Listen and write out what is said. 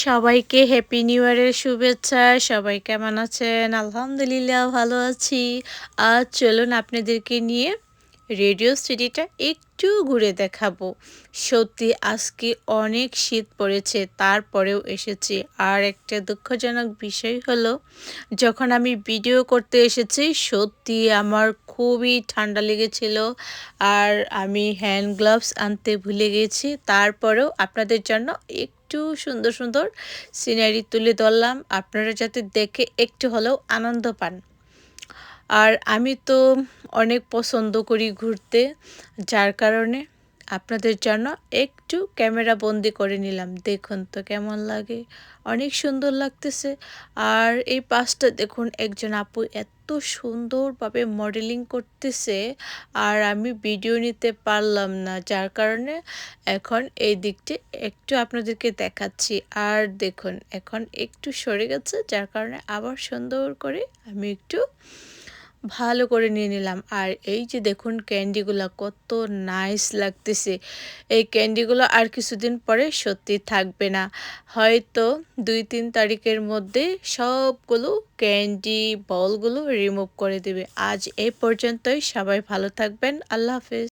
সবাইকে happy new ইয়ারের শুভেচ্ছা। সবাই কেমন আছেন? আলহামদুলিল্লাহ ভালো আছি। আজ চলুন আপনাদেরকে নিয়ে রেডিও সিটিটা একটু ঘুরে দেখাবো। সত্যি আজকে অনেক শীত পড়েছে, তারপরেও এসেছি। আর একটা দুঃখজনক বিষয় হলো, যখন আমি ভিডিও করতে এসেছি সত্যি আমার খুবই ঠান্ডা লেগেছিল। আর আমি হ্যান্ড গ্লাভস আনতে ভুলে গেছি। তারপরেও আপনাদের জন্য একটু সুন্দর সুন্দর সিনারি তুলে ধরলাম, আপনারা যাতে দেখে একটু হলেও আনন্দ পান। আর আমি তো অনেক পছন্দ করি ঘুরতে, যার কারণে আপনাদের জন্য একটু ক্যামেরা বন্দি করে নিলাম। দেখুন তো কেমন লাগে, অনেক সুন্দর লাগতেছে। আর এই পাশটা দেখুন, একজন আপু এত সুন্দরভাবে মডেলিং করতেছে, আর আমি ভিডিও নিতে পারলাম না, যার কারণে এখন এই দিকটি একটু আপনাদেরকে দেখাচ্ছি। আর দেখুন এখন একটু সরে গেছে, যার কারণে আবার সুন্দর করে আমি একটু ভালো করে নিয়ে নিলাম। আর এই যে দেখুন ক্যান্ডিগুলো কত নাইস লাগতেছে। এই ক্যান্ডিগুলো আর কিছুদিন পরে সত্যি থাকবে না, হয়তো 2-3 তারিখের মধ্যে সবগুলো ক্যান্ডি বলগুলো রিমুভ করে দেবে। আজ এই পর্যন্তই, সবাই ভালো থাকবেন। আল্লাহ হাফেজ।